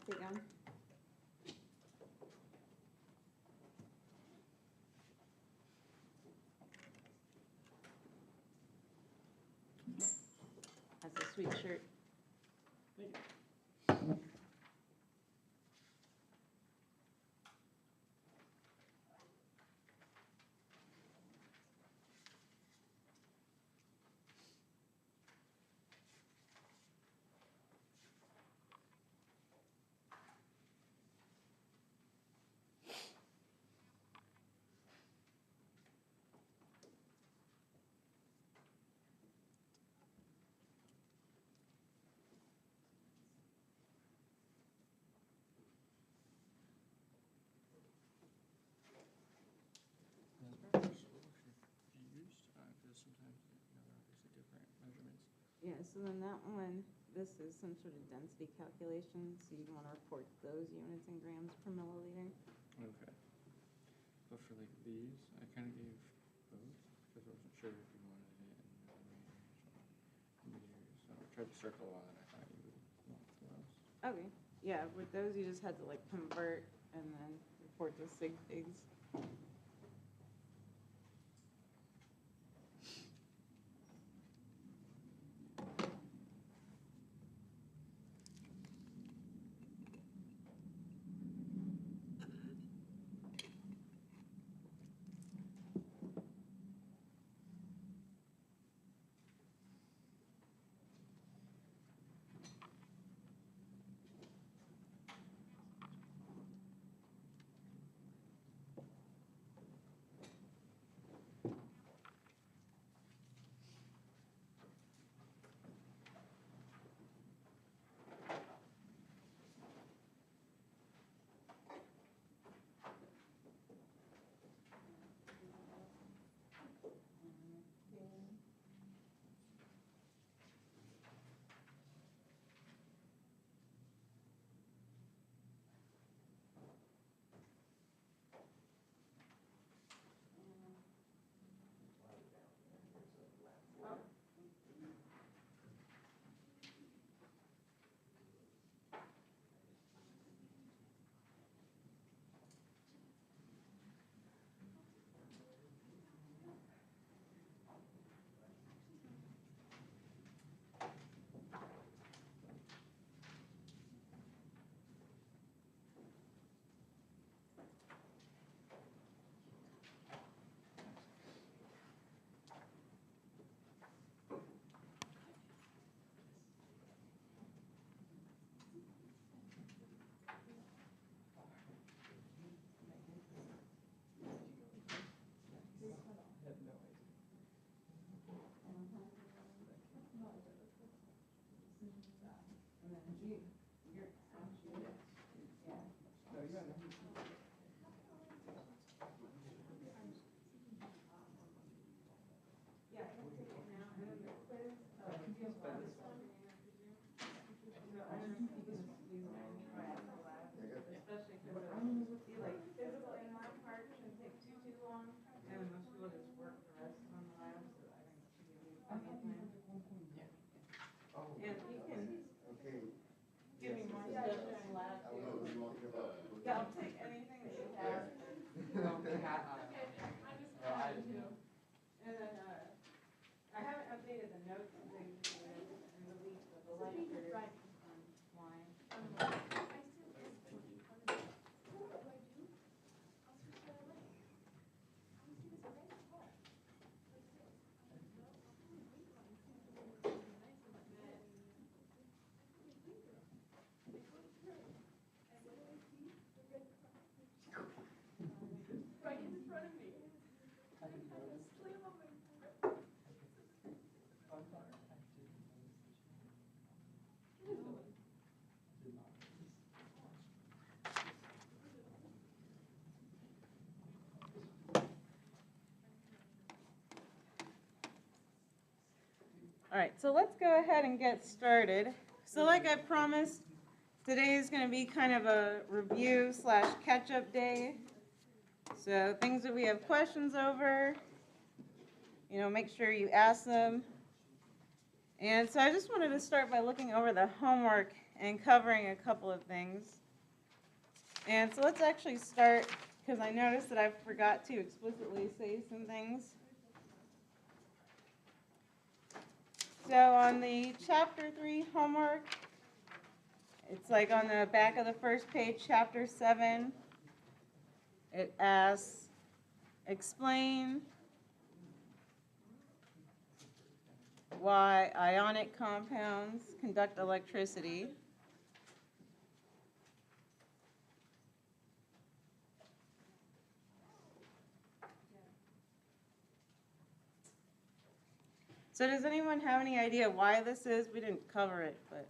octagon. That's a sweet shirt. Yeah, so then that one, this is some sort of density calculation, so you'd want to report those units in grams per milliliter. Okay. But for like these, I kind of gave both because I wasn't sure if you wanted it in meters. So I tried to circle one, and I thought you would want those. Okay, yeah, with those you just had to like convert and then report the Sig Figs. Especially because see, like physical inline part shouldn't take too long, and then most people just work the rest on the lab, so I think it should give you plenty of time. And you can give me more stuff during lab too. Yeah, I'll take anything that you have. And then I haven't updated the notes and things in the week, but the lecture is online. All right, so let's go ahead and get started. So like I promised, today is going to be kind of a review / catch-up day. So things that we have questions over, make sure you ask them. And so I just wanted to start by looking over the homework and covering a couple of things. And so let's actually start, because I noticed that I forgot to explicitly say some things. So on the Chapter 3 homework, it's like on the back of the first page, Chapter 7. It asks, explain why ionic compounds conduct electricity. So does anyone have any idea why this is? We didn't cover it, but.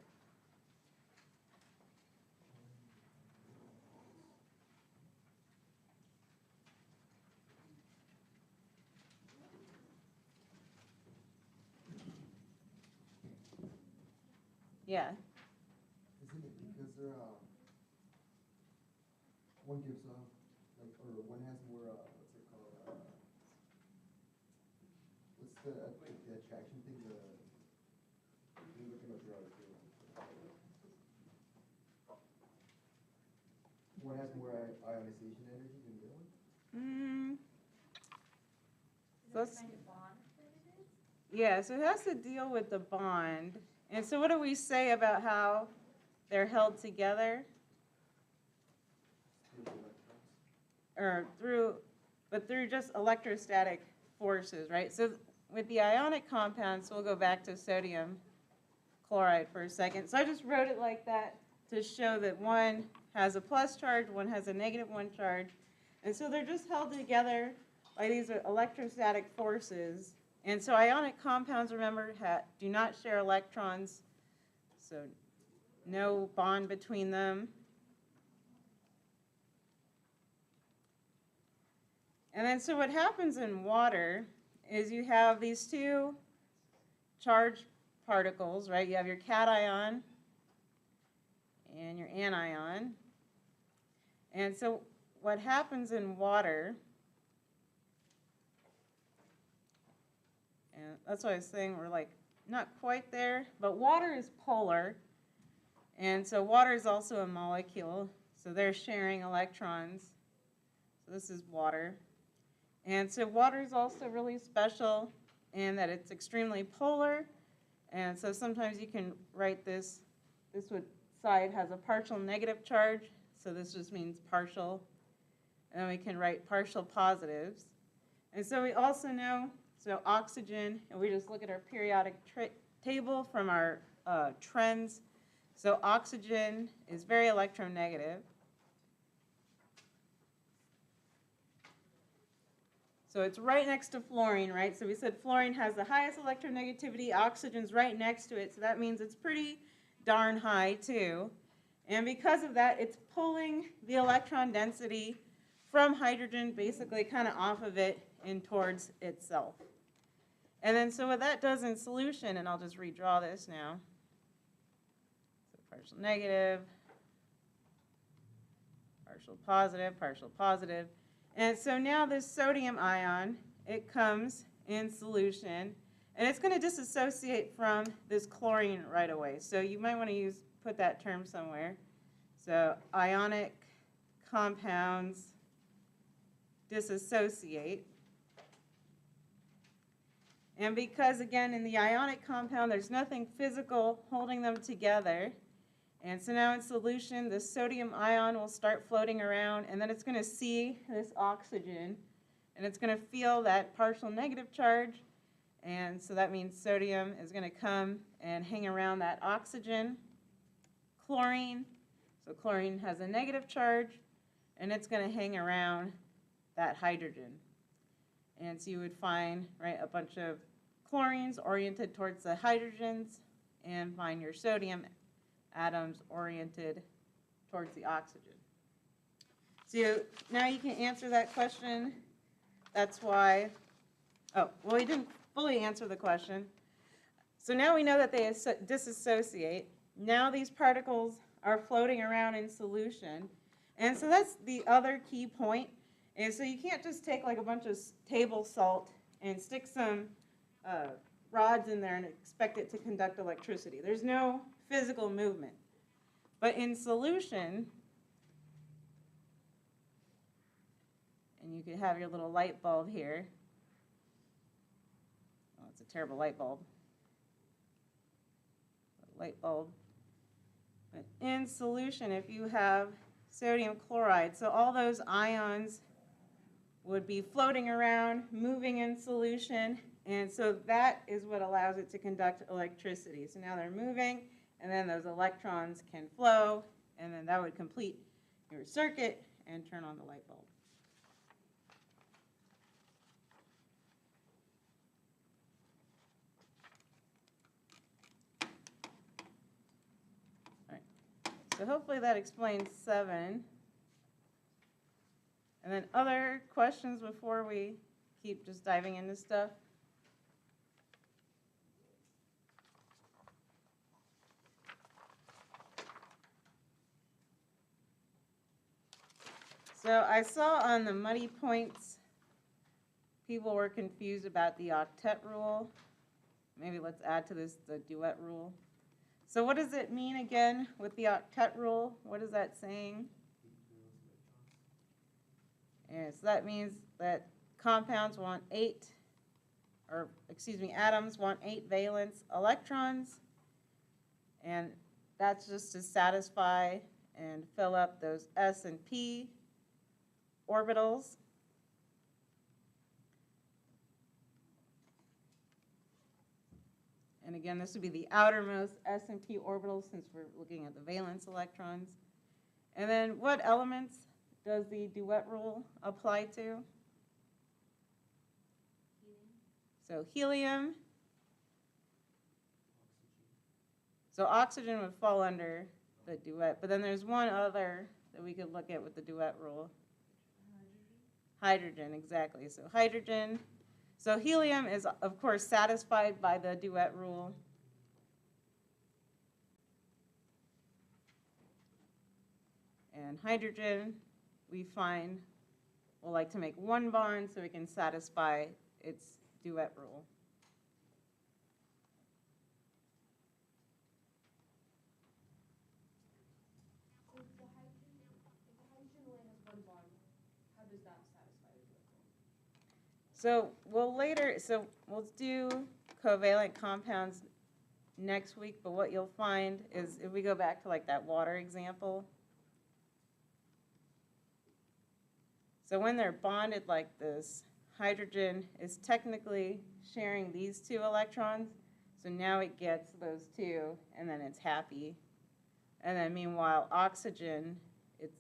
Yeah. Isn't it because they're, one gives off, like, or one has more, what's it called, what's the attraction thing, you're looking up your article. One has more ionization energy than the other one? So let's, yeah, so it has to deal with the bond. And so what do we say about how they're held together? Or through just electrostatic forces, right? So with the ionic compounds, we'll go back to sodium chloride for a second. So I just wrote it like that to show that one has a plus charge, one has a negative one charge. And so they're just held together by these electrostatic forces. And so ionic compounds, remember, do not share electrons, so no bond between them. And then so what happens in water is you have these two charged particles, right? You have your cation and your anion. And so what happens in water, and that's why I was saying we're like not quite there, but water is polar. And so water is also a molecule, so they're sharing electrons. So this is water. And so water is also really special in that it's extremely polar. And so sometimes you can write this side has a partial negative charge, so this just means partial. And then we can write partial positives. And so we also know, so oxygen, and we just look at our periodic table from our trends. So oxygen is very electronegative. So it's right next to fluorine, right? So we said fluorine has the highest electronegativity, oxygen's right next to it, so that means it's pretty darn high too. And because of that, it's pulling the electron density from hydrogen, basically kind of off of it and towards itself. And then so what that does in solution, and I'll just redraw this now. So partial negative, partial positive, partial positive. And so now this sodium ion, it comes in solution, and it's going to disassociate from this chlorine right away. So you might want to put that term somewhere. So ionic compounds disassociate. And because, again, in the ionic compound, there's nothing physical holding them together. And so now in solution, the sodium ion will start floating around, and then it's going to see this oxygen, and it's going to feel that partial negative charge. And so that means sodium is going to come and hang around that oxygen. Chlorine, so chlorine has a negative charge, and it's going to hang around that hydrogen. And so you would find, right, a bunch of chlorines oriented towards the hydrogens, and find your sodium atoms oriented towards the oxygen. So now you can answer that question. That's why, oh, well, we didn't fully answer the question. So now we know that they disassociate. Now these particles are floating around in solution. And so that's the other key point. And so you can't just take like a bunch of table salt and stick some rods in there and expect it to conduct electricity. There's no physical movement. But in solution, and you could have your little light bulb here. Oh, it's a terrible light bulb. Light bulb. But in solution, if you have sodium chloride, so all those ions would be floating around, moving in solution, and so that is what allows it to conduct electricity. So now they're moving, and then those electrons can flow, and then that would complete your circuit and turn on the light bulb. All right. So hopefully that explains 7. And then other questions before we keep just diving into stuff? So I saw on the muddy points, people were confused about the octet rule. Maybe let's add to this the duet rule. So what does it mean again with the octet rule? What is that saying? Yeah, so that means that atoms want 8 valence electrons, and that's just to satisfy and fill up those s and p orbitals. And again, this would be the outermost s and p orbitals since we're looking at the valence electrons. And then what elements does the duet rule apply to? So helium. So oxygen would fall under the duet, but then there's one other that we could look at with the duet rule. Hydrogen, exactly. So hydrogen. So helium is, of course, satisfied by the duet rule. And hydrogen, we find, will like to make one bond so it can satisfy its duet rule. So if the hydrogen only has one bond, how does that satisfy the duet rule? So we'll do covalent compounds next week, but what you'll find is if we go back to like that water example, so when they're bonded like this, hydrogen is technically sharing these 2 electrons, so now it gets those 2, and then it's happy. And then meanwhile, oxygen, it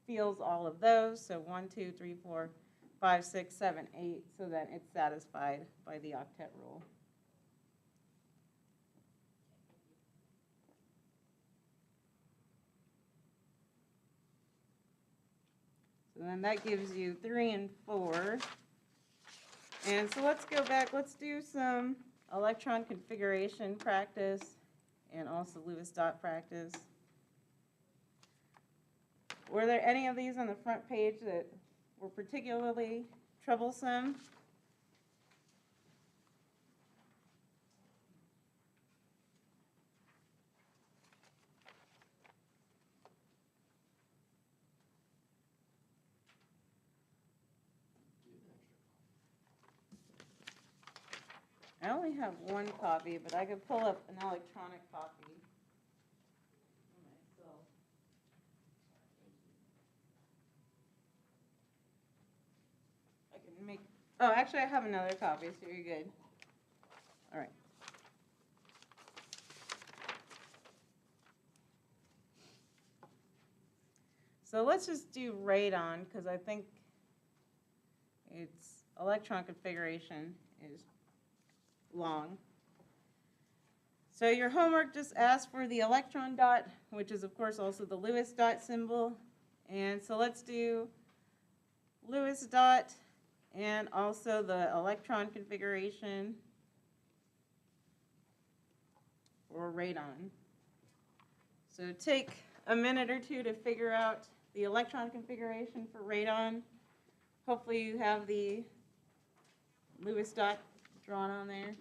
feels all of those, so 1, 2, 3, 4, 5, 6, 7, 8, so then it's satisfied by the octet rule. So then that gives you 3 and 4. And so let's go back, let's do some electron configuration practice and also Lewis dot practice. Were there any of these on the front page that were particularly troublesome? I only have 1 copy, but I could pull up an electronic copy. I can make, oh, actually I have another copy, so you're good. All right. So let's just do radon, because I think its electron configuration is long. So your homework just asked for the electron dot, which is of course also the Lewis dot symbol. And so let's do Lewis dot and also the electron configuration for radon. So take a minute or 2 to figure out the electron configuration for radon. Hopefully you have the Lewis dot drawn on there.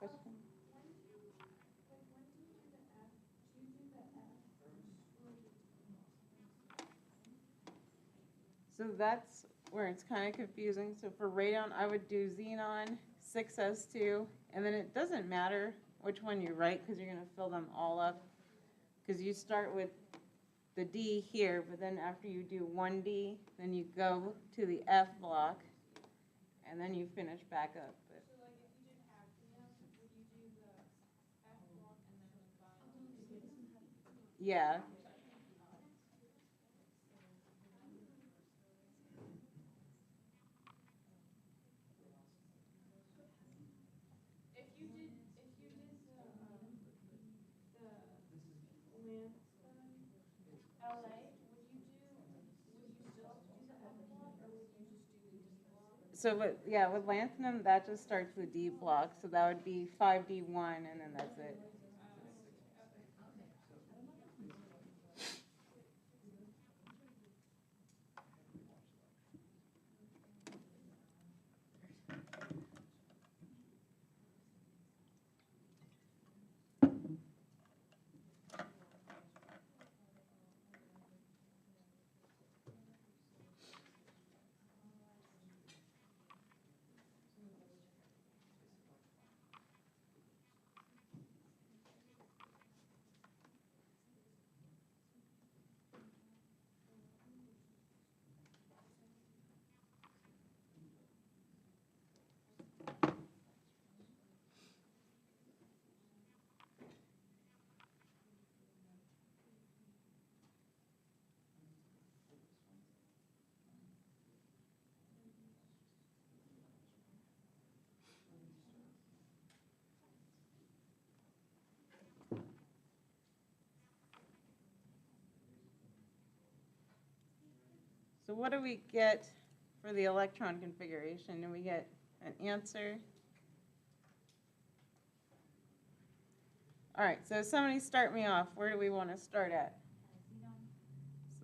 question? So that's where it's kind of confusing. So for radon, I would do xenon, 6s2, and then it doesn't matter which one you write because you're going to fill them all up. Because you start with the D here, but then after you do 1D, then you go to the F block, and then you finish back up. But So like if you did hafnium, would you do the F block and then the 5? yeah. If you did the LA, would you still have to do the F block, or would you just do the D block? So with lanthanum, that just starts the D block. So that would be 5D1, and then that's it. So what do we get for the electron configuration? Do we get an answer? All right, so somebody start me off. Where do we want to start at?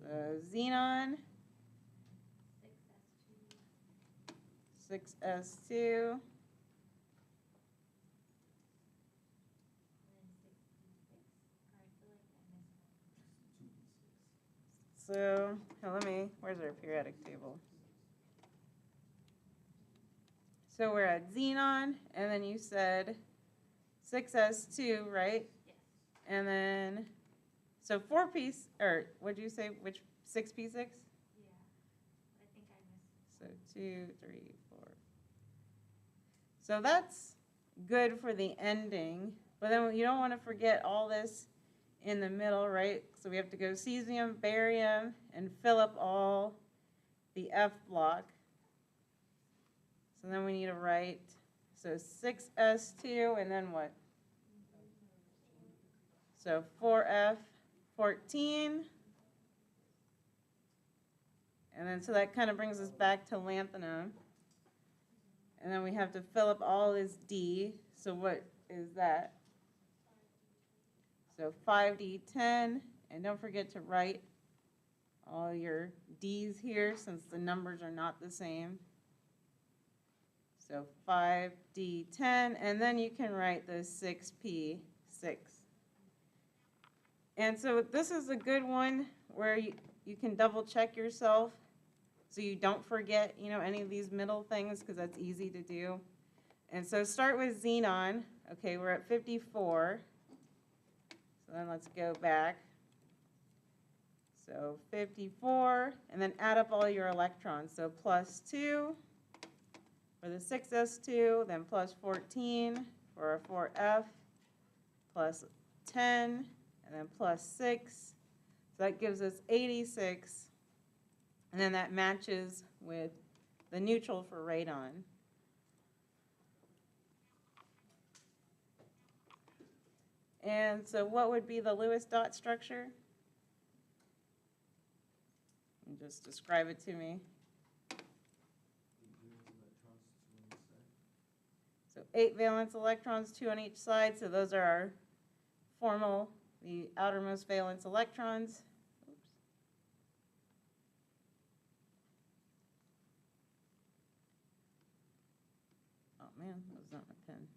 So xenon, 6s2. So where's our periodic table? So we're at xenon, and then you said 6s2, right? Yes. And then, so 4p, or what'd you say, which 6p6? Yeah. I think I missed. So 2, 3, 4. So that's good for the ending, but then you don't want to forget all this in the middle, right? So we have to go cesium, barium, and fill up all the F block. So then we need to write, so 6s2, and then what? So 4f14. And then so that kind of brings us back to lanthanum. And then we have to fill up all this D. So what is that? So 5D10. And don't forget to write all your D's here since the numbers are not the same. So 5D10. And then you can write the 6P6. And so this is a good one where you can double check yourself so you don't forget, any of these middle things because that's easy to do. And so start with xenon. Okay, we're at 54. So then let's go back. So 54, and then add up all your electrons. So plus 2 for the 6s2, then plus 14 for a 4f, plus 10, and then plus 6. So that gives us 86. And then that matches with the neutral for radon. And so what would be the Lewis dot structure? And just describe it to me. So 8 valence electrons, 2 on each side. So those are our formal, the outermost valence electrons. Oops. Oh man, that was not my pen.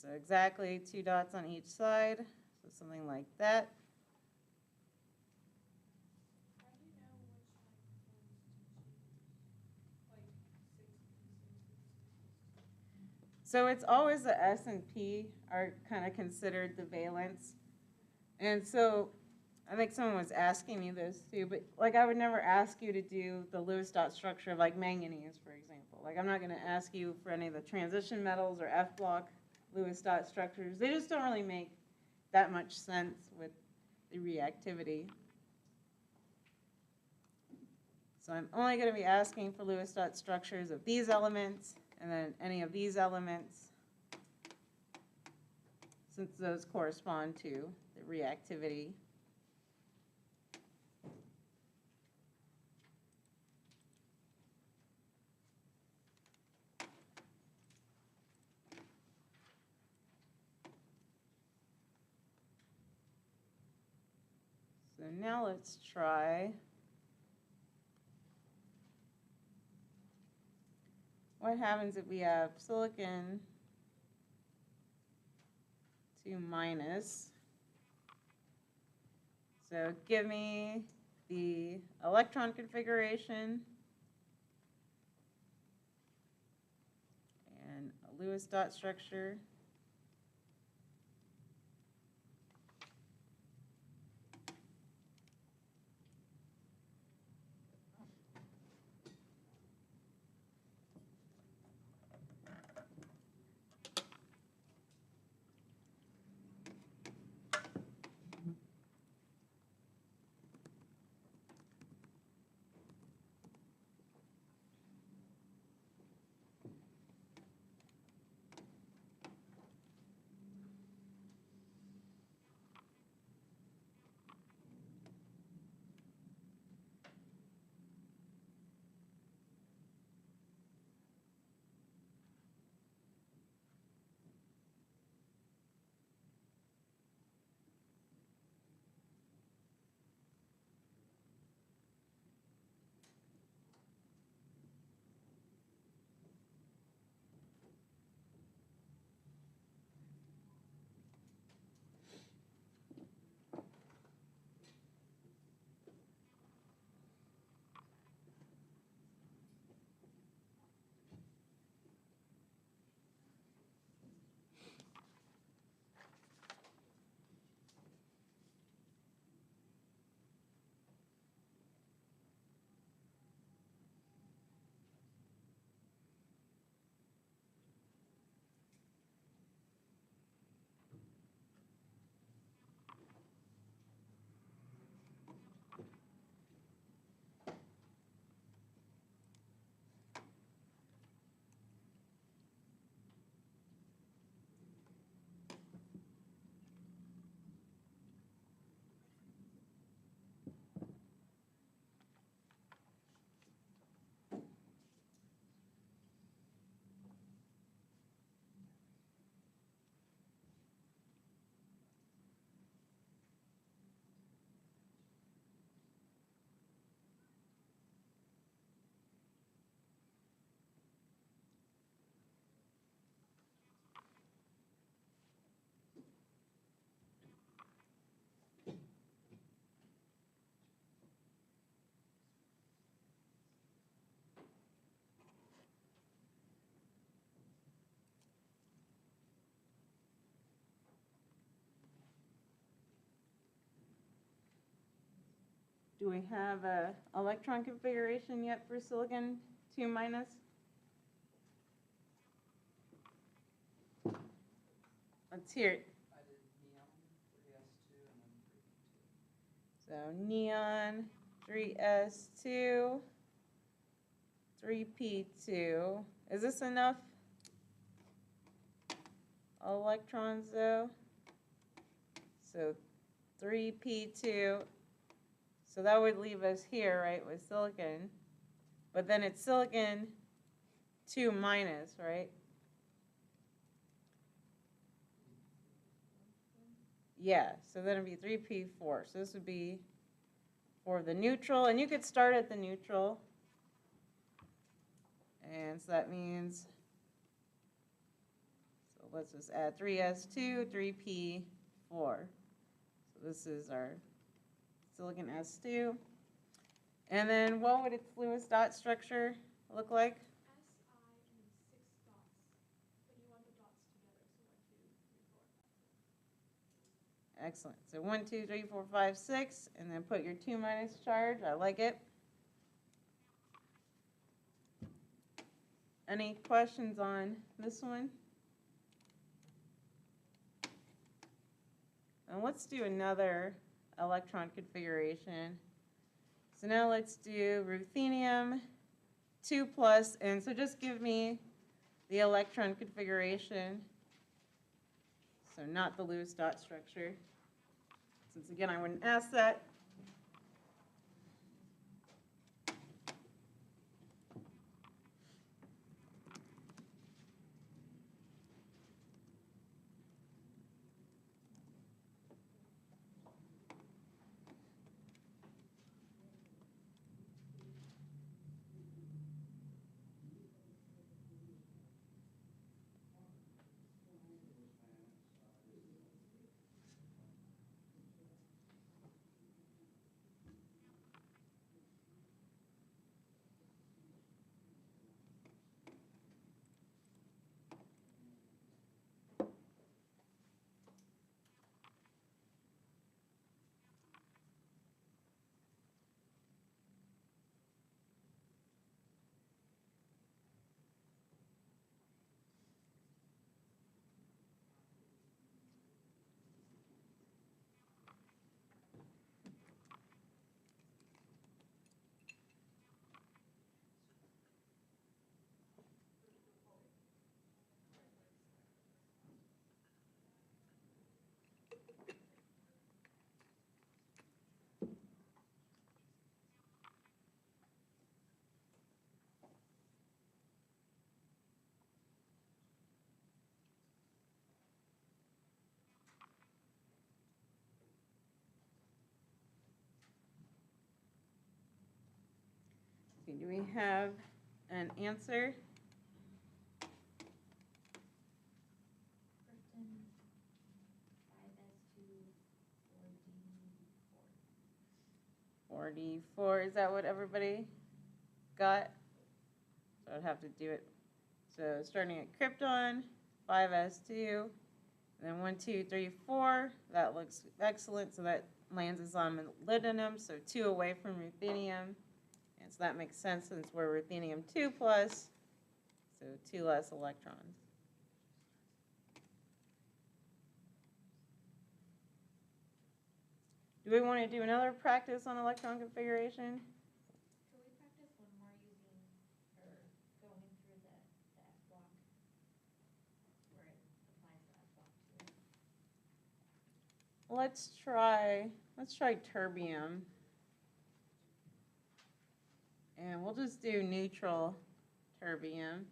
So exactly 2 dots on each side, so something like that. How do you know which like ones to choose? Like 6 pieces. So it's always the S and P are kind of considered the valence. And so I think someone was asking me this too, but like I would never ask you to do the Lewis dot structure of like manganese, for example. Like I'm not going to ask you for any of the transition metals or F block Lewis dot structures. They just don't really make that much sense with the reactivity. So I'm only going to be asking for Lewis dot structures of these elements and then any of these elements, since those correspond to the reactivity. So now let's try what happens if we have silicon 2 minus. So give me the electron configuration and a Lewis dot structure. Do we have a electron configuration yet for silicon 2 minus? Let's hear it. I did neon, 3s2, and then 3p2. So neon, 3s2, 3p2. Is this enough electrons though? So 3p2. So that would leave us here, right, with silicon. But then it's silicon 2 minus, right? Yeah, so then it'd be 3p4. So this would be for the neutral. And you could start at the neutral. And so that means let's just add 3s2, 3p4. So this is our silicon S2. And then what would its Lewis dot structure look like? SI and 6 dots, but you want the dots together, so 1, 2, 3, 4, 5, 6. Excellent. So 1, 2, 3, 4, 5, 6, and then put your 2 minus charge. I like it. Any questions on this one? And let's do another electron configuration. So now let's do ruthenium 2+, and so just give me the electron configuration. So not the Lewis dot structure. Since again, I wouldn't ask that. Do we have an answer? Krypton 5s2 4d4. 4d4, is that what everybody got? So I'd have to do it. So starting at krypton, 5s2, and then 1, 2, 3, 4. That looks excellent. So that lands us on molybdenum, so 2 away from ruthenium. And so that makes sense since we're ruthenium 2+, so 2 less electrons. Do we want to do another practice on electron configuration? Could we practice one more using, or going through the F block, where it applies the F block to it? Let's try terbium. And we'll just do neutral terbium.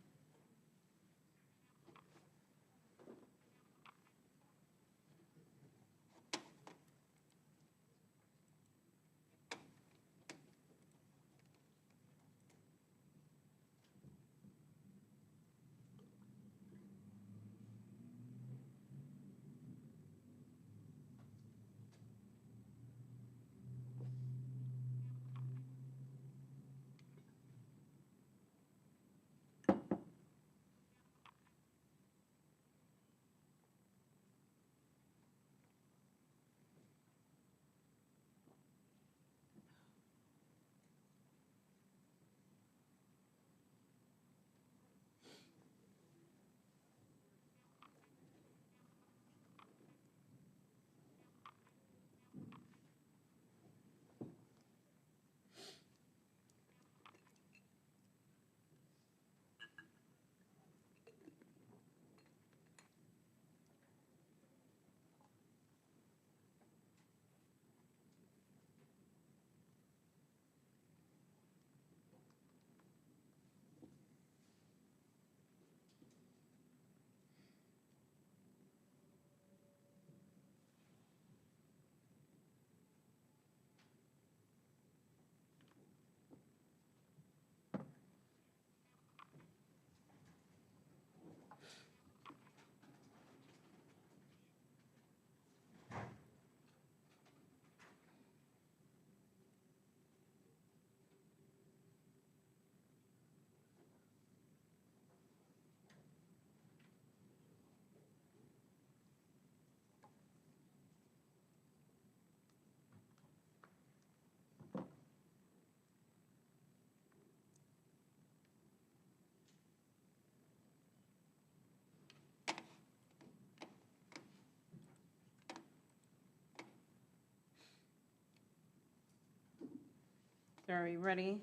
So are we ready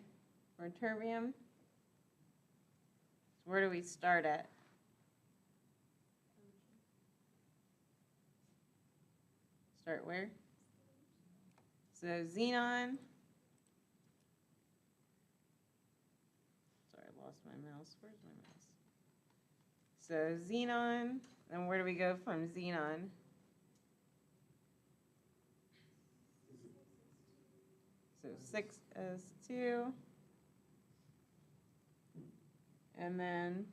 for terbium? So where do we start at? Start where? So xenon. Sorry, I lost my mouse. Where's my mouse? So xenon, and where do we go from xenon? So 6s2, and then,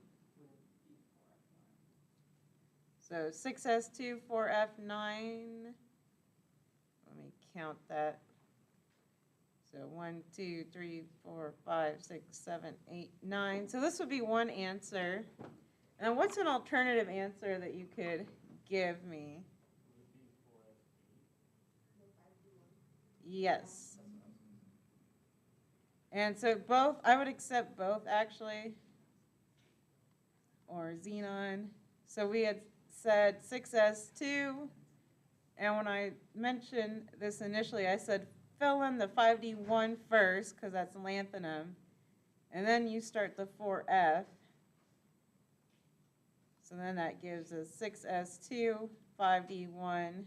so 6s2, 4f9, let me count that. So 1, 2, 3, 4, 5, 6, 7, 8, 9. So this would be one answer. And what's an alternative answer that you could give me? Yes. And so both, I would accept both actually, or xenon. So we had said 6s2, and when I mentioned this initially, I said fill in the 5d1 first, because that's lanthanum, and then you start the 4f. So then that gives us 6s2, 5d1,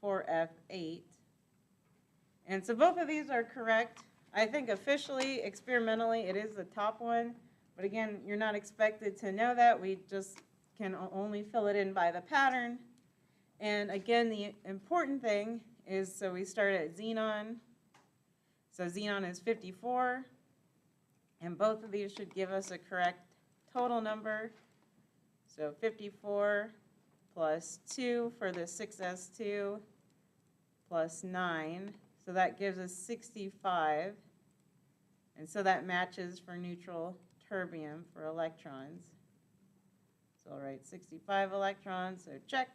4f8. And so both of these are correct. I think officially, experimentally, it is the top one. But again, you're not expected to know that. We just can only fill it in by the pattern. And again, the important thing is, so we start at xenon. So xenon is 54. And both of these should give us a correct total number. So 54 plus 2 for the 6s2 plus 9. So that gives us 65. And so that matches for neutral terbium for electrons. So I'll write 65 electrons, so check.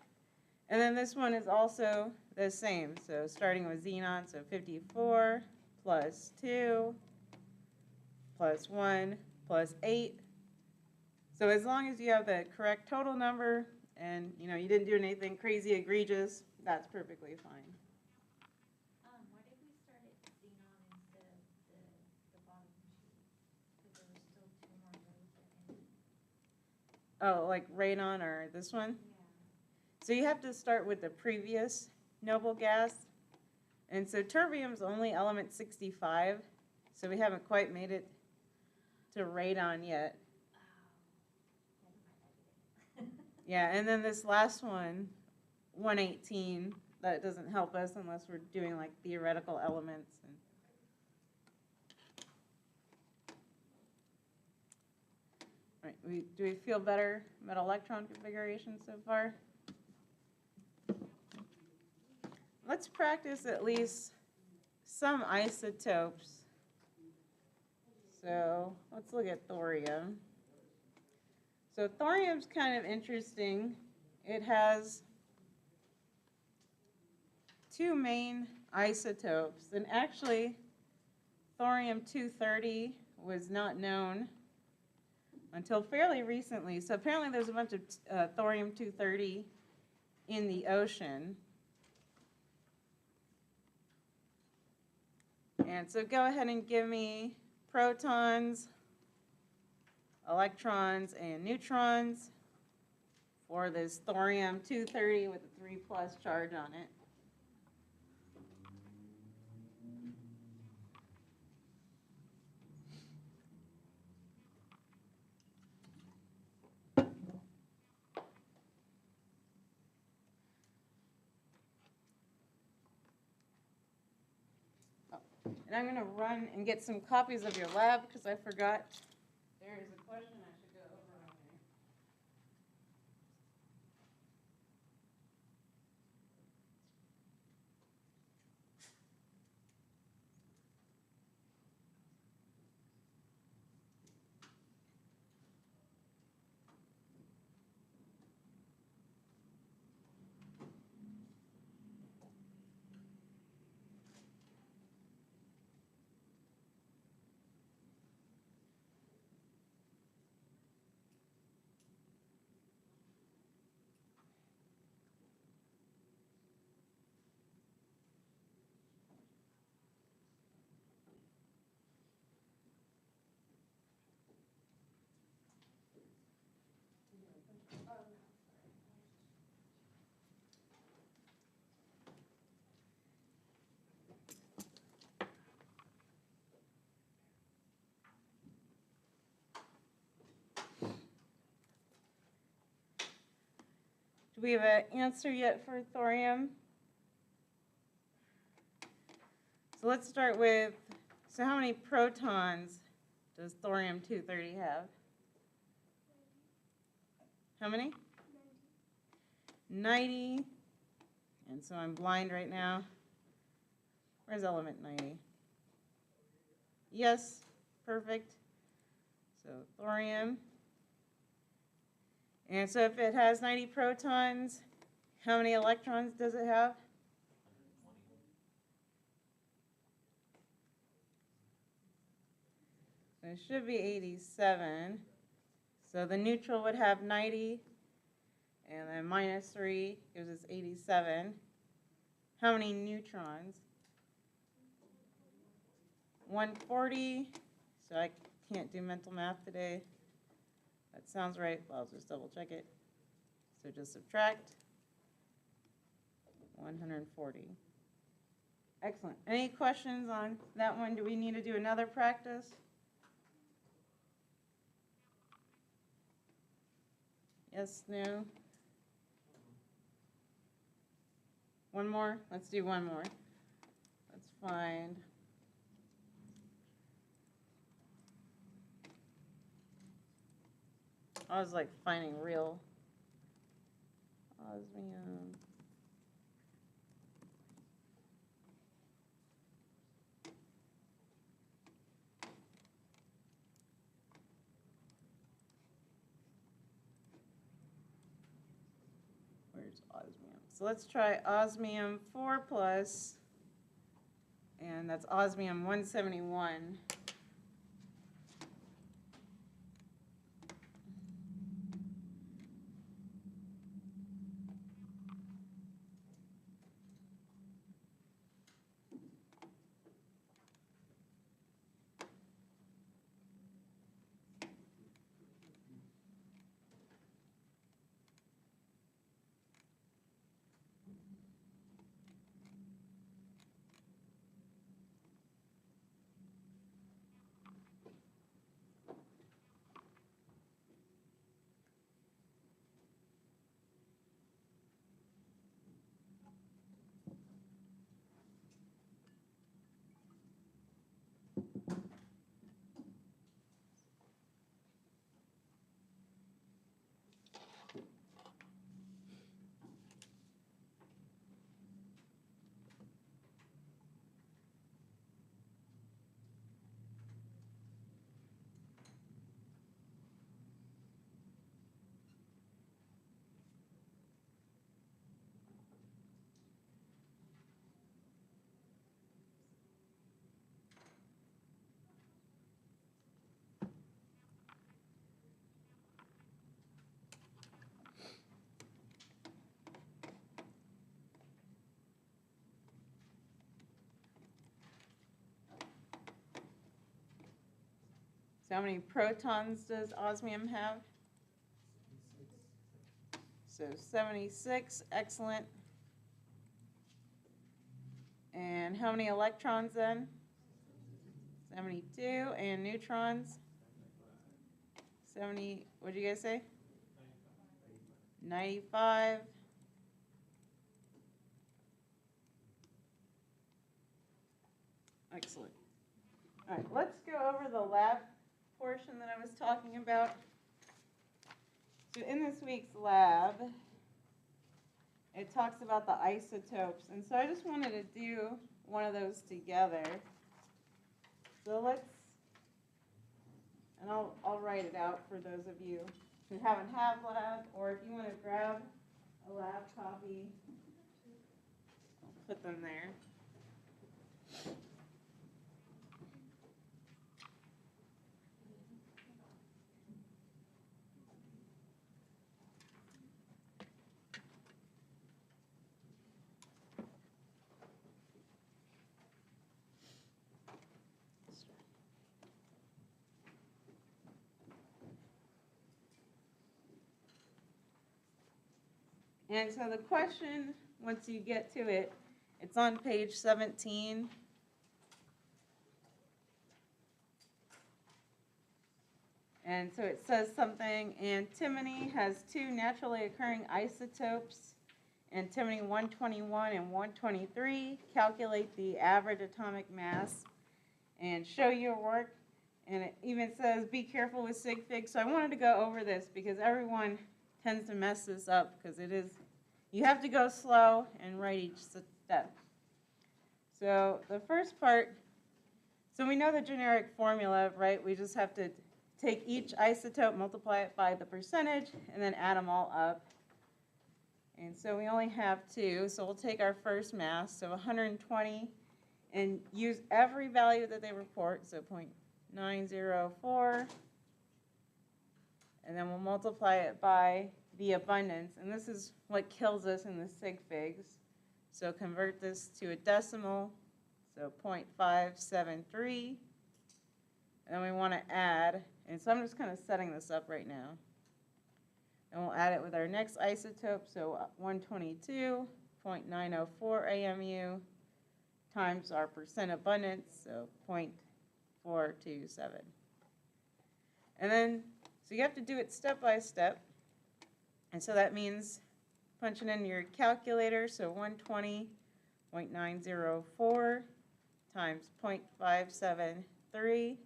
And then this one is also the same. So starting with xenon, so 54 plus 2 plus 1 plus 8. So as long as you have the correct total number and you didn't do anything crazy egregious, that's perfectly fine. Why did we start at xenon instead of the bottom sheet? Because there were still 2 more rows that ended. Oh, like radon or this one? Yeah. So you have to start with the previous noble gas. And so terbium's only element 65, so we haven't quite made it to radon yet. Yeah, and then this last one, 118, that doesn't help us unless we're doing like theoretical elements. Right, do we feel better about electron configuration so far? Let's practice at least some isotopes. So let's look at thorium. So thorium's kind of interesting. It has 2 main isotopes. And actually, thorium-230 was not known until fairly recently. So apparently there's a bunch of thorium-230 in the ocean. And so go ahead and give me protons, electrons, and neutrons for this thorium-230 with a 3+ charge on it. And I'm going to run and get some copies of your lab because I forgot. There is a question I should go over on there. Do we have an answer yet for thorium? So let's start with, so how many protons does thorium-230 have? How many? 90. And so I'm blind right now. Where's element 90? Yes, perfect. So thorium. And so if it has 90 protons, how many electrons does it have? So it should be 87. So the neutral would have 90, and then minus 3 gives us 87. How many neutrons? 140. So I can't do mental math today. That sounds right. Well, I'll just double check it. So just subtract 140. Excellent. Any questions on that one? Do we need to do another practice? Yes, no? One more? Let's do one more. Let's find. I was like finding real osmium. Where's osmium? So let's try osmium 4+, and that's osmium 171. So how many protons does osmium have? 76, excellent. And how many electrons then? 72, and neutrons? 70, what did you guys say? 95. Excellent. All right, let's go over the lab portion that I was talking about. So in this week's lab, it talks about the isotopes. And so I just wanted to do one of those together. So let's, and I'll write it out for those of you who haven't had lab, or if you want to grab a lab copy, I'll put them there. And so the question, once you get to it, it's on page 17. And so it says something, antimony has 2 naturally occurring isotopes, antimony 121 and 123. Calculate the average atomic mass and show your work. And it even says, be careful with Sig Figs. So I wanted to go over this because everyone tends to mess this up because it is, you have to go slow and write each step. So the first part, so we know the generic formula, right? We just have to take each isotope, multiply it by the percentage, and then add them all up. And so we only have 2, so we'll take our first mass, so 120, and use every value that they report, so 0.904, and then we'll multiply it by the abundance, and this is what kills us in the Sig Figs. So convert this to a decimal, so 0.573, and then we want to add, and so I'm just kind of setting this up right now. And we'll add it with our next isotope, so 122.904 AMU times our percent abundance, so 0.427. And then, so you have to do it step by step. And so that means punching in your calculator, so 120.904 times 0.573.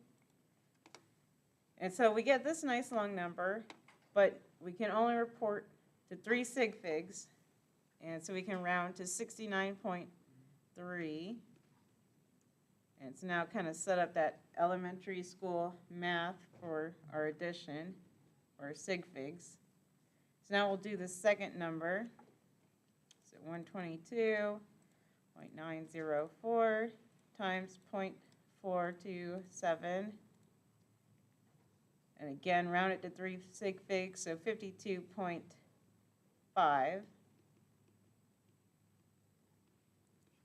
And so we get this nice long number, but we can only report to 3 Sig Figs, and so we can round to 69.3. And it's now kind of set up that elementary school math for our addition, or Sig Figs. So now we'll do the second number, so 122.904 times 0.427. And again, round it to 3 Sig Figs, so 52.5.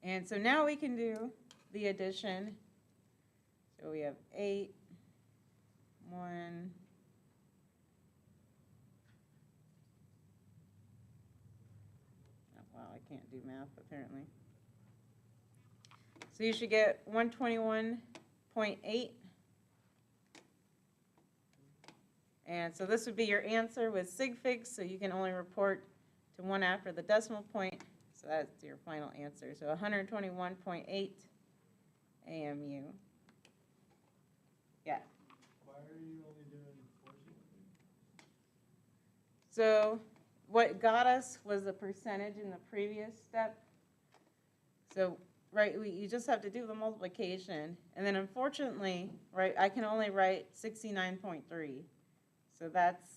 And so now we can do the addition. So we have 8, 1, oh, wow, I can't do math apparently. So you should get 121.8. And so this would be your answer with Sig Figs, so you can only report to 1 after the decimal point. So that's your final answer. So 121.8 AMU. Yeah. Why are you only doing 4 Sig Figs? So what got us was the percentage in the previous step. So, right, you just have to do the multiplication. And then unfortunately, right, I can only write 69.3. So that's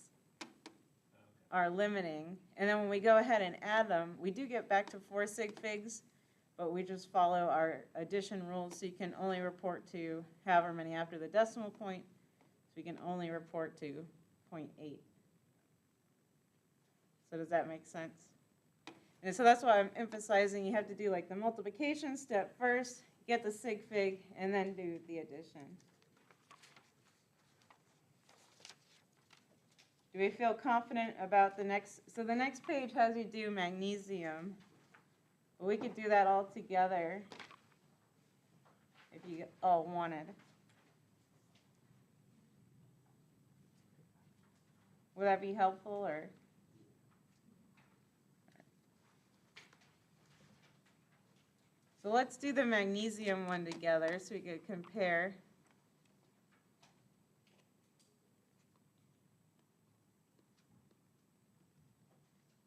our limiting. And then when we go ahead and add them, we do get back to 4 Sig Figs, but we just follow our addition rules, so you can only report to however many after the decimal point. So we can only report to 0.8. So does that make sense? And so that's why I'm emphasizing you have to do like the multiplication step first, get the Sig Fig, and then do the addition. Do we feel confident about the next? So the next page has you do magnesium. But we could do that all together if you all wanted. Would that be helpful, or? So let's do the magnesium one together so we could compare.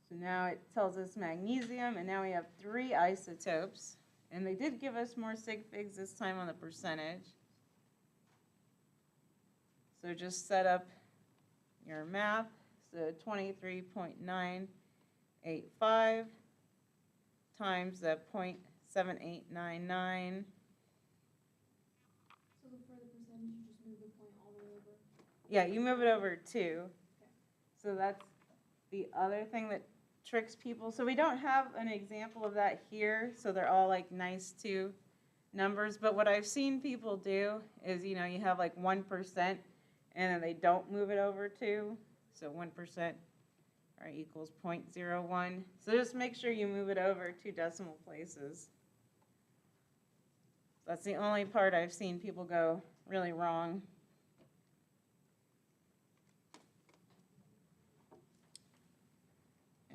So now it tells us magnesium, and now we have 3 isotopes. And they did give us more Sig Figs this time on the percentage. So just set up your math. So 23.985 times the 0.7899. So for the percentage, you just move the point all the way over? Yeah, you move it over 2. So that's the other thing that tricks people. So we don't have an example of that here, so they're all like nice 2 numbers. But what I've seen people do is, you know, you have like 1% and then they don't move it over 2. So 1% right, equals 0.01. So just make sure you move it over 2 decimal places. That's the only part I've seen people go really wrong.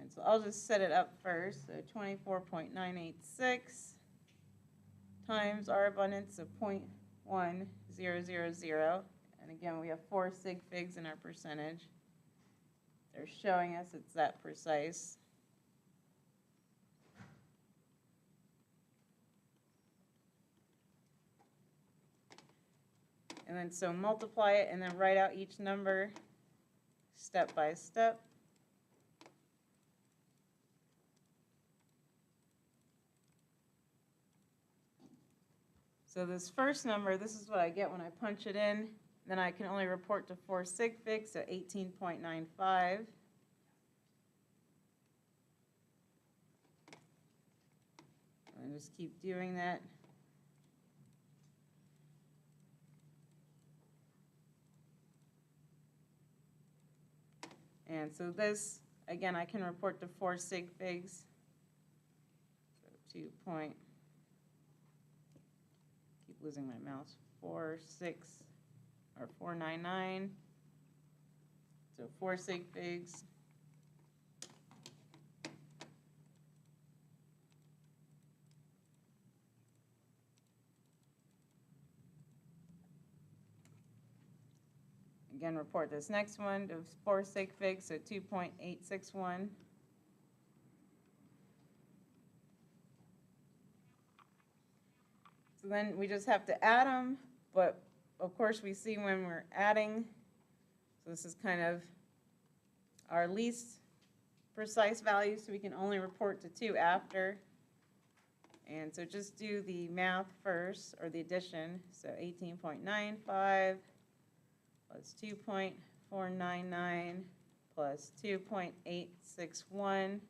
And so I'll just set it up first, so 24.986 times our abundance of 0.1000, and again, we have 4 sig figs in our percentage. They're showing us it's that precise. And then so multiply it and then write out each number step by step. So this first number, this is what I get when I punch it in. Then I can only report to 4 sig figs, so 18.95. And just keep doing that. And so this, again, I can report to 4 sig figs. So 2 point, keep losing my mouse, 499. So 4 sig figs. Again, report this next one to 4 sig figs, so 2.861. So then we just have to add them, but of course we see when we're adding, so this is kind of our least precise value, so we can only report to 2 after. And so just do the math first, or the addition, so 18.95 plus 2.499 plus 2.861.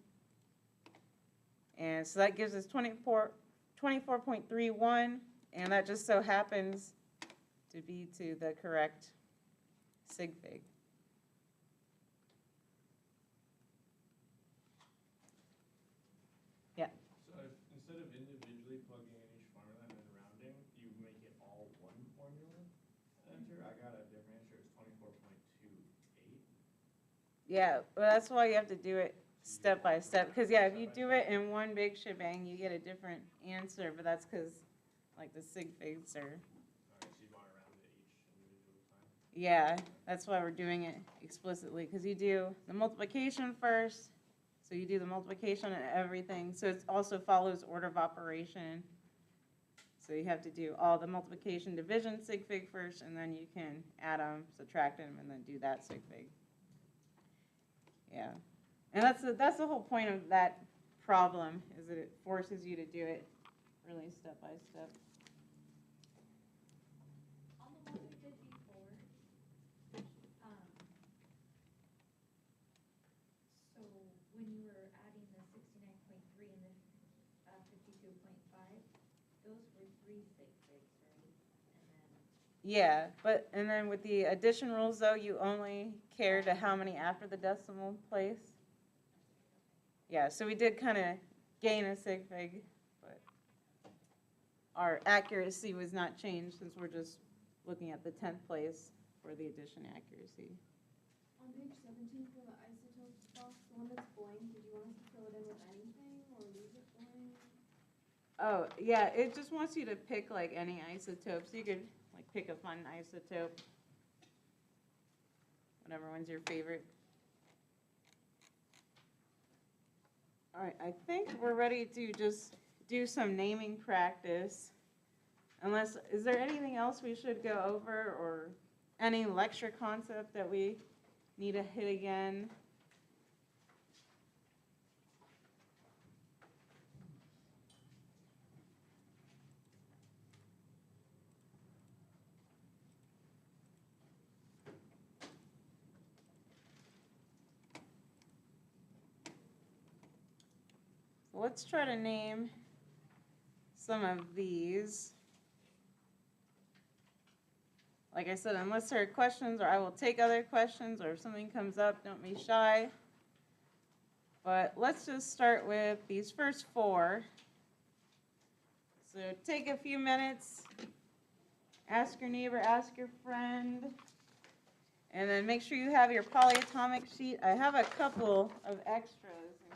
And so that gives us 24.31, and that just so happens to be to the correct sig fig. Yeah. So if, instead of individually plugging in each formula and then rounding, you make it all one formula enter? I got a different answer. It's 24.28. Yeah, well, that's why you have to do it step by step. Because, yeah, if you do it in one big shebang, you get a different answer. But that's because, like, the sig figs are. All right, so you want to round it each individual time? Yeah, that's why we're doing it explicitly. Because you do the multiplication first. So you do the multiplication and everything. So it also follows order of operation. So you have to do all the multiplication, division, sig fig first, and then you can add them, subtract them, and then do that sig fig. Yeah. And that's the whole point of that problem, is that it forces you to do it really step by step. On the one we did before, so when you were adding the 69.3 and the 52.5, those were 3 sig figs, right? And then Yeah, and then with the addition rules, though, you only care to how many after the decimal place. Yeah, so we did kind of gain a sig fig, but our accuracy was not changed since we're just looking at the 10th place for the addition accuracy. On page 17 for the isotopes box, the one that's blank, did you want us to fill it in with anything or leave it blank? Oh, yeah, it just wants you to pick like any isotopes. You could like pick a fun isotope, whatever one's your favorite. All right, I think we're ready to just do some naming practice. Unless, is there anything else we should go over, or any lecture concept that we need to hit again? Let's try to name some of these. Like I said, unless there are questions, or I will take other questions, or if something comes up, don't be shy. But let's just start with these first 4. So take a few minutes, ask your neighbor, ask your friend, and then make sure you have your polyatomic sheet. I have a couple of extras in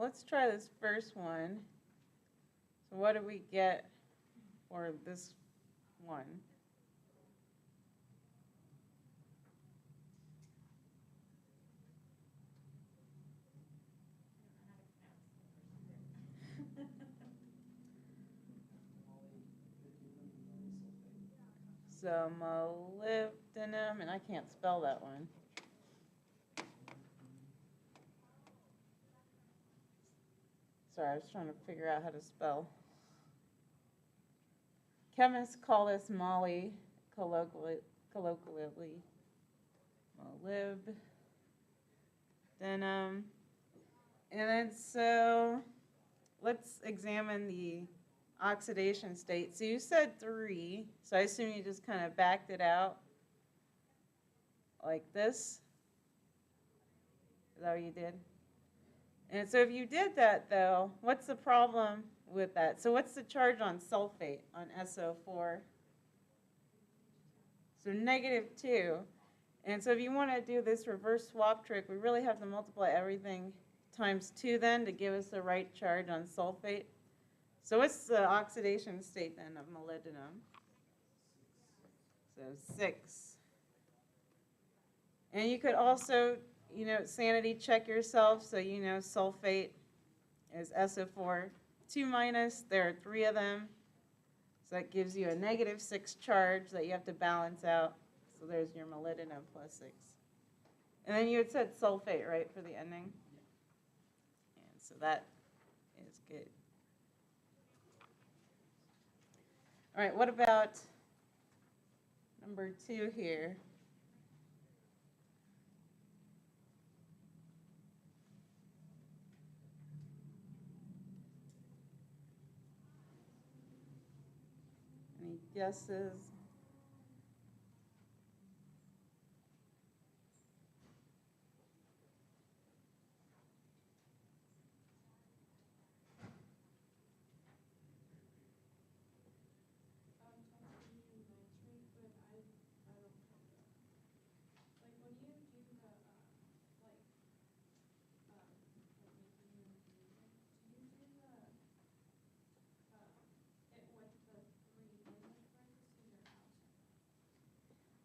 let's try this first one. So what do we get for this one? So molybdenum, and I can't spell that one. Sorry, I was trying to figure out how to spell. Chemists call this moly colloquially molybdenum. And then so let's examine the oxidation state. So you said 3, so I assume you just kind of backed it out like this. Is that what you did? And so if you did that, though, what's the problem with that? So what's the charge on sulfate, on SO4? So -2. And so if you want to do this reverse swap trick, we really have to multiply everything times 2 then to give us the right charge on sulfate. So what's the oxidation state then of molybdenum? So 6. And you could also, you know, sanity check yourself. So you know sulfate is SO4 2-. There are 3 of them. So that gives you a -6 charge that you have to balance out. So there's your molybdenum plus 6. And then you had said sulfate, right, for the ending? And so that is good. All right, what about number 2 here? Any guesses?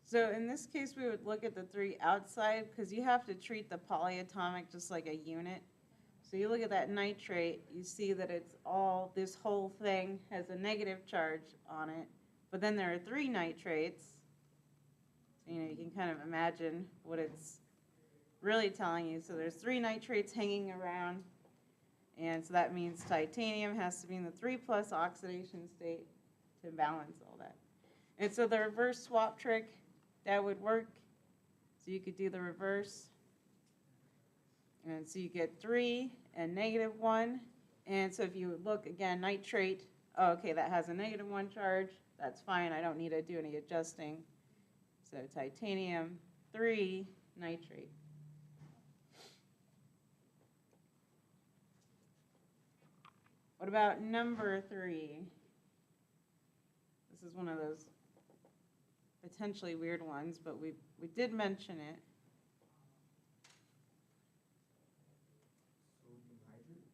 So in this case, we would look at the 3 outside because you have to treat the polyatomic just like a unit. So you look at that nitrate, you see that it's all, this whole thing has a negative charge on it. But then there are 3 nitrates. So, you know, you can kind of imagine what it's really telling you. So there's 3 nitrates hanging around. And so that means titanium has to be in the 3+ oxidation state to balance all that. And so the reverse swap trick, that would work. So you could do the reverse. And so you get 3 and -1. And so if you look again, nitrate, oh, okay, that has a -1 charge. That's fine. I don't need to do any adjusting. So titanium 3 nitrate. What about number 3? This is one of those potentially weird ones, but we did mention it. Sodium hydrate?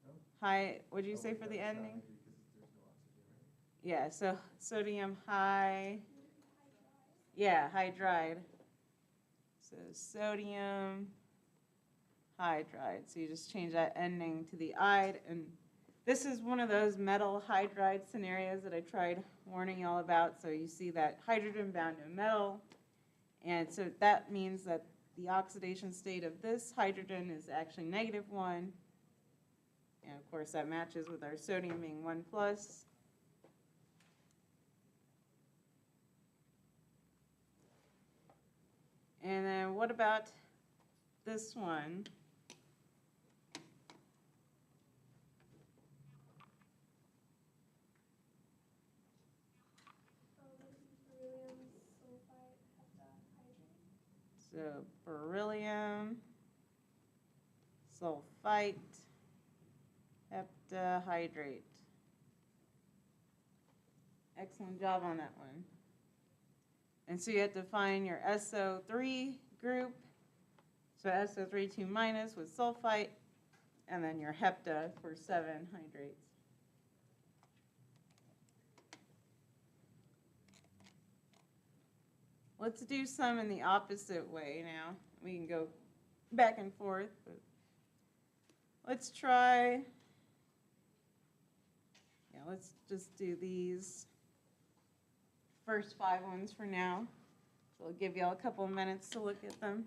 No? High, what did you say wait, for the that's not ending? hydrate because there's no oxygen, right? Yeah, so sodium hydride. So sodium hydride. So you just change that ending to the "ide," and this is one of those metal hydride scenarios that I tried warning y'all about. So you see that hydrogen bound to metal, and so that means that the oxidation state of this hydrogen is actually -1, and of course that matches with our sodium being 1+. And then what about this one? So beryllium sulfite heptahydrate. Excellent job on that one. And so you have to find your SO3 group. So SO3 2- with sulfite. and then your hepta for 7 hydrates. Let's do some in the opposite way now. We can go back and forth, but let's try, yeah, let's just do these first 5 ones for now. So I'll give y'all a couple of minutes to look at them.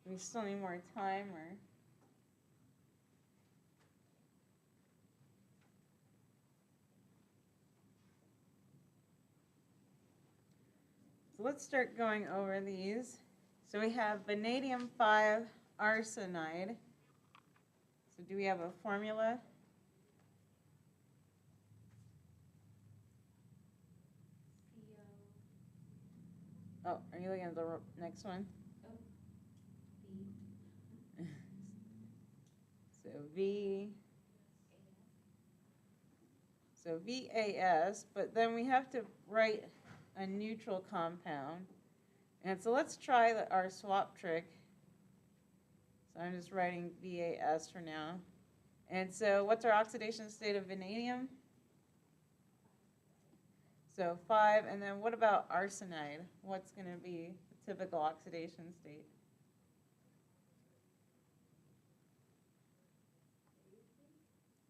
we still need more time or? So let's start going over these. So we have vanadium 5 arsenide. So do we have a formula? Oh, are you looking at the next one? So VAS, but then we have to write a neutral compound. And so let's try our swap trick. So I'm just writing VAS for now. And so what's our oxidation state of vanadium? So 5, and then what about arsenide? What's going to be the typical oxidation state?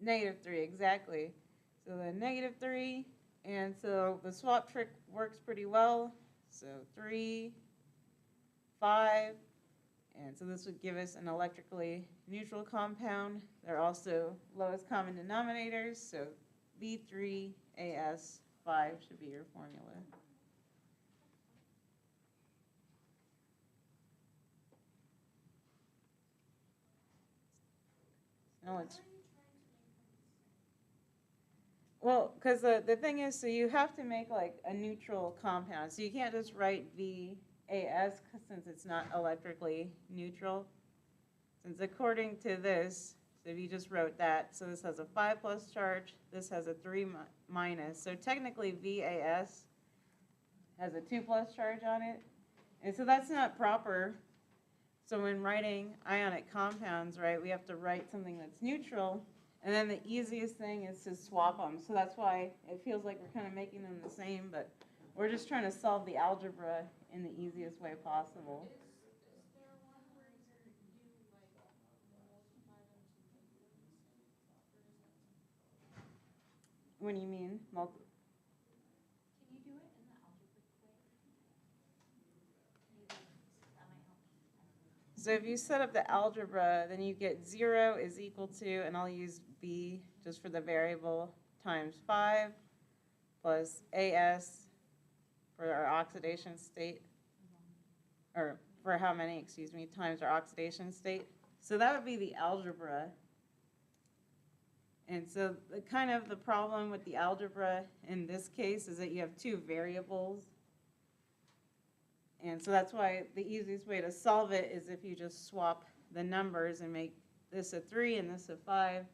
-3, exactly. So the -3, and so the swap trick works pretty well. So 3, 5, and so this would give us an electrically neutral compound. They're also lowest common denominators, so V3AS5 should be your formula. Now let's. Well, because the thing is, so you have to make like a neutral compound. So you can't just write VAS since it's not electrically neutral. Since according to this, so if you just wrote that, so this has a 5+ charge, this has a 3-. So technically VAS has a 2+ charge on it. And so that's not proper. So when writing ionic compounds, right, we have to write something that's neutral. And then the easiest thing is to swap them. So that's why it feels like we're kind of making them the same, but we're just trying to solve the algebra in the easiest way possible. Is there one where you like multiply them to make them the same, or is that something? What do you mean? Can you do it in the algebraic way? Maybe that might help. So if you set up the algebra, then you get 0 is equal to, and I'll use B just for the variable, times 5 plus AS for our oxidation state, or for how many, excuse me, times our oxidation state. So that would be the algebra. And so the problem with the algebra in this case is that you have 2 variables. And so that's why the easiest way to solve it is if you just swap the numbers and make this a 3 and this a 5,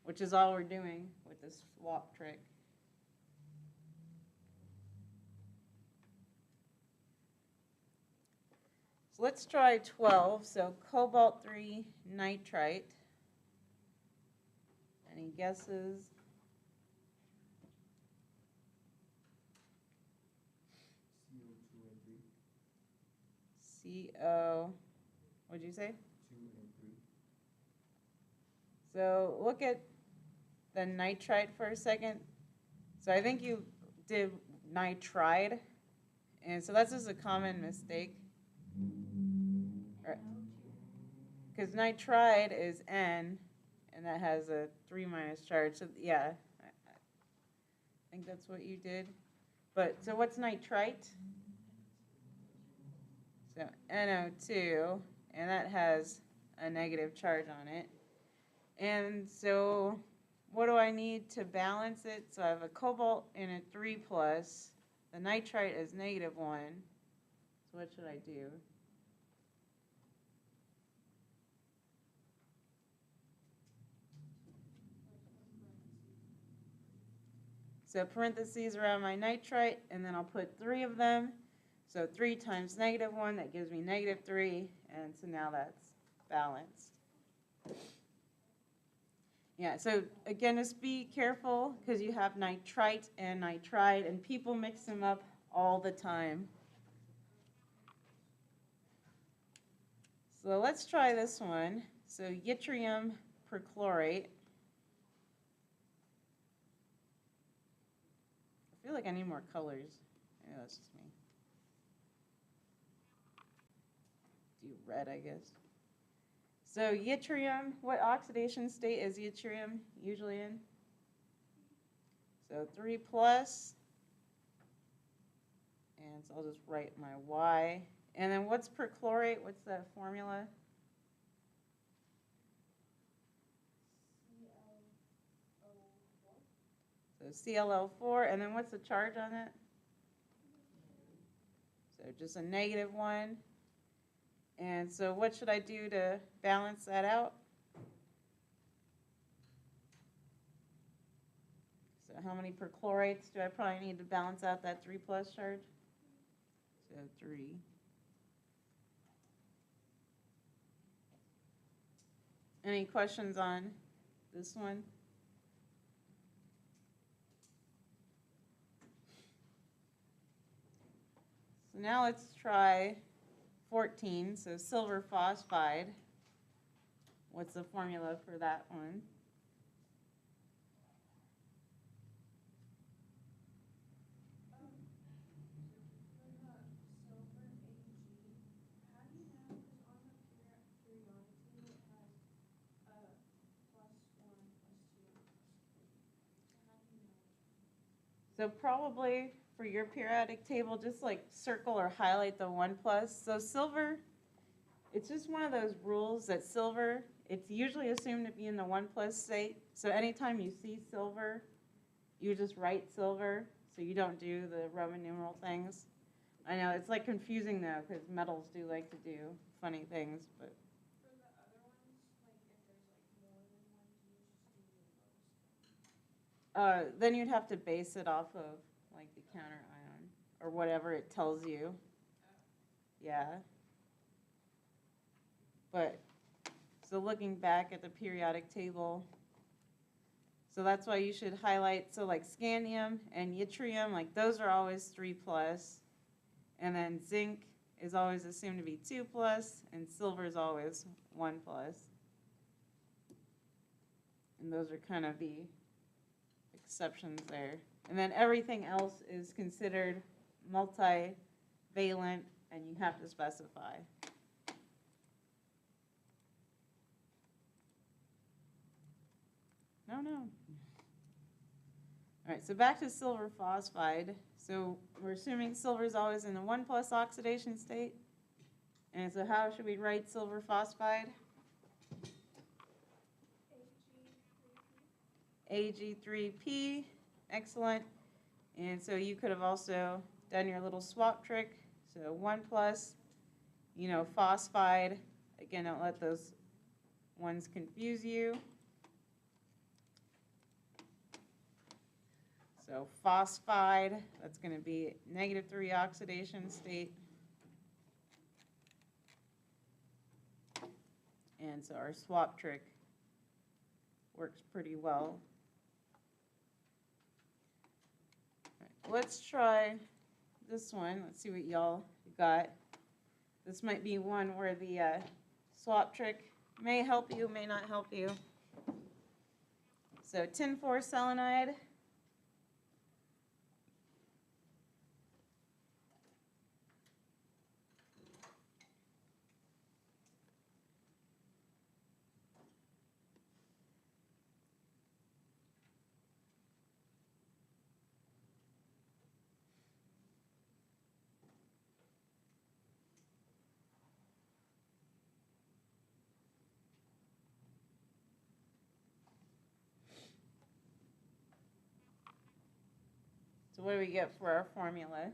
which is all we're doing with this swap trick. So let's try 12. So cobalt 3 nitrite. Any guesses? CO, what'd you say? 2 and 3. So look at the nitrite for a second. So I think you did nitride, and so that's just a common mistake. Because nitride is N, and that has a 3- charge. So yeah, I think that's what you did. But so what's nitrite? So NO2, and that has a negative charge on it. And so what do I need to balance it? So I have a cobalt and a 3+. The nitrite is -1. So what should I do? So parentheses around my nitrite, and then I'll put 3 of them. So 3 times -1, that gives me -3, and so now that's balanced. Yeah, so again, just be careful because you have nitrite and nitride, and people mix them up all the time. So let's try this one. So Yitrium Perchlorate. I feel like I need more colors. Maybe that's just me. Do red, I guess. So yttrium, what oxidation state is yttrium usually in? So 3 plus. And so I'll just write my Y. And then what's perchlorate? What's the formula? So ClO4, and then what's the charge on it? So just a -1. And so what should I do to balance that out? So how many perchlorates do I probably need to balance out that 3 plus charge? So 3. Any questions on this one? So now let's try 14, so silver phosphide. What's the formula for that one? So probably for your periodic table, just like circle or highlight the 1 plus. So silver, it's just one of those rules that silver, it's usually assumed to be in the 1 plus state. So anytime you see silver, you just write silver, so you don't do the Roman numeral things. I know, it's like confusing though, because metals do like to do funny things, but. For the other ones, like if there's like more than one, do you just do the lowest? Then you'd have to base it off of like the counter ion or whatever it tells you. Yeah. But, so looking back at the periodic table, so that's why you should highlight, so like scandium and yttrium, like those are always 3 plus. And then zinc is always assumed to be 2 plus, and silver is always 1 plus. And those are kind of the exceptions there. And then everything else is considered multivalent, and you have to specify. No. All right, so back to silver phosphide. So we're assuming silver is always in the 1 plus oxidation state. And so how should we write silver phosphide? Ag3P, excellent. And so you could have also done your little swap trick. So 1 plus, phosphide. Again, don't let those ones confuse you. So phosphide, that's going to be -3 oxidation state. And so our swap trick works pretty well. All right, let's try this one. Let's see what y'all got. This might be one where the swap trick may help you, may not help you. So tin 4 selenide. So what do we get for our formula? Would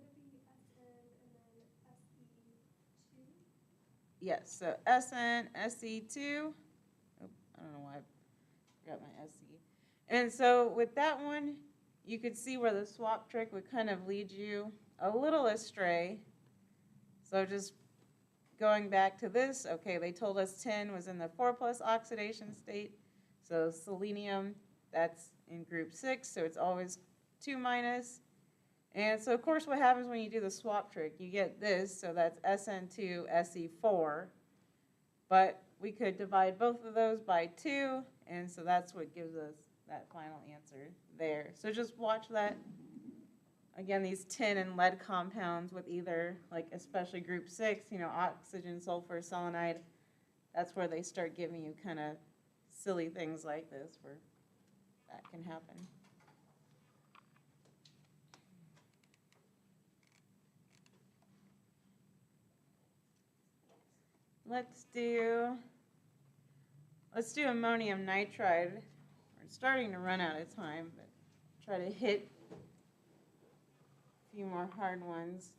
it be SN and then SE2? Yes, so SN, SE2. Oh, I don't know why I forgot my SE. And so with that one, you could see where the swap trick would kind of lead you a little astray. So just going back to this, okay, they told us tin was in the 4 plus oxidation state. So selenium, that's in group 6, so it's always 2 minus. And so of course what happens when you do the swap trick, you get this, so that's SN2, SE4. But we could divide both of those by 2, and so that's what gives us that final answer there. So just watch that again, these tin and lead compounds with either, like especially group 6, oxygen, sulfur, selenide, that's where they start giving you kind of silly things like this where that can happen. Let's do ammonium nitride. We're starting to run out of time, but try to hit a few more hard ones.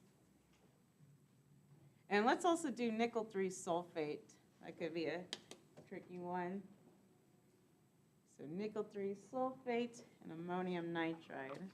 And let's also do nickel 3 sulfate. That could be a tricky one. So nickel 3 sulfate and ammonium nitride.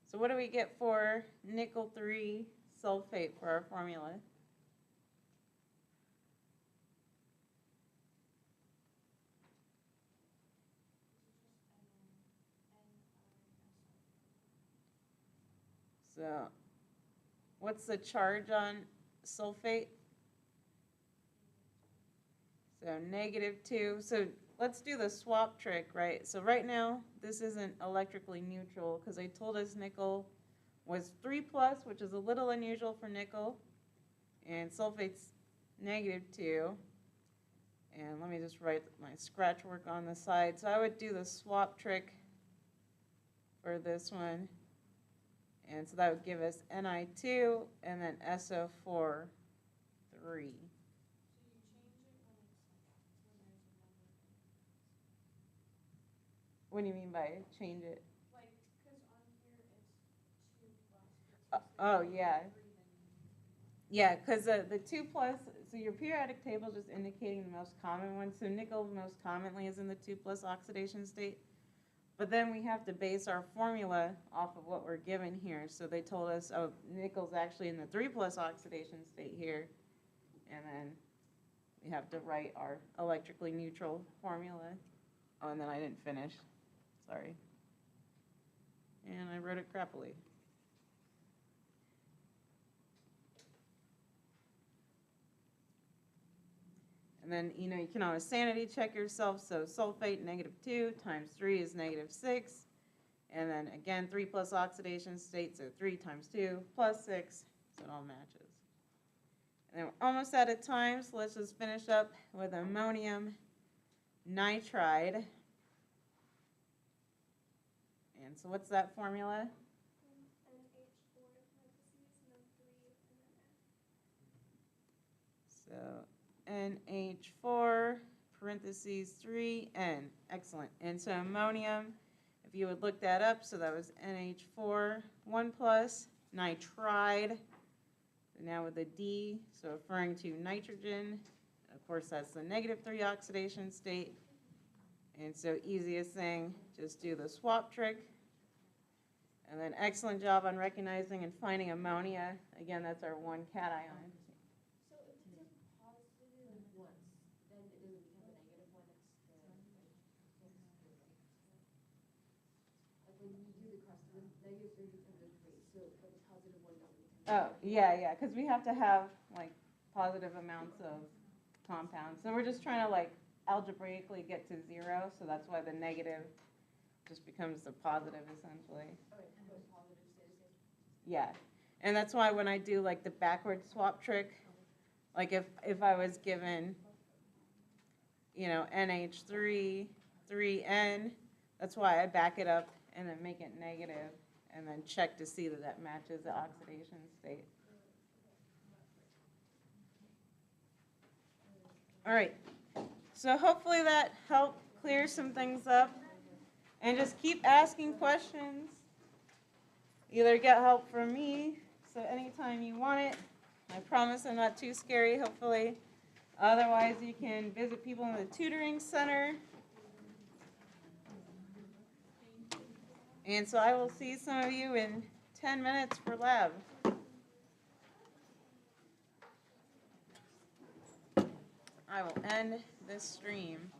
So what do we get for nickel 3 sulfate for our formula? So what's the charge on sulfate? So -2. So let's do the swap trick, right? So right now, this isn't electrically neutral because they told us nickel was 3+, which is a little unusual for nickel, and sulfate's -2. And let me just write my scratch work on the side. So I would do the swap trick for this one. And so that would give us Ni2 and then SO4, 3. What do you mean by change it? Like, cause on here it's 2+, but Oh, yeah. Yeah, because the 2+, so your periodic table is just indicating the most common one. So nickel most commonly is in the 2+ oxidation state. But then we have to base our formula off of what we're given here. So they told us, oh, nickel's actually in the 3+ oxidation state here. And then we have to write our electrically neutral formula. Oh, and then I didn't finish, sorry. And I wrote it crappily. And then, you know, you can always sanity check yourself. So sulfate, -2 times 3 is -6. And then again, 3 plus oxidation state, so 3 times 2 plus 6, so it all matches. And then we're almost out of time, so let's just finish up with ammonium nitride. And so what's that formula? NH4 parentheses, and then 3, and then N. So NH4 parentheses 3N. Excellent. And so ammonium, if you would look that up, so that was NH4 1 plus nitride. So now with a D, so referring to nitrogen. Of course, that's the -3 oxidation state. And so easiest thing, just do the swap trick. And then excellent job on recognizing and finding ammonia. Again, that's our 1 cation. So if it's a positive once, then it doesn't become a negative one, it's like when you do the cross, the -3 becomes a 3, so but the positive one doesn't become. Oh, yeah, because we have to have like positive amounts of compounds. So we're just trying to like algebraically get to 0, so that's why the negative just becomes the positive essentially. Alright, but positive stays the same. Yeah, and that's why when I do like the backward swap trick, like if I was given, you know, NH3, 3N, that's why I back it up and then make it negative and then check to see that that matches the oxidation state. All right, so hopefully that helped clear some things up. And just keep asking questions. Either get help from me, so anytime you want it. I promise I'm not too scary, hopefully. Otherwise, you can visit people in the tutoring center. And so I will see some of you in 10 minutes for lab. I will end this stream.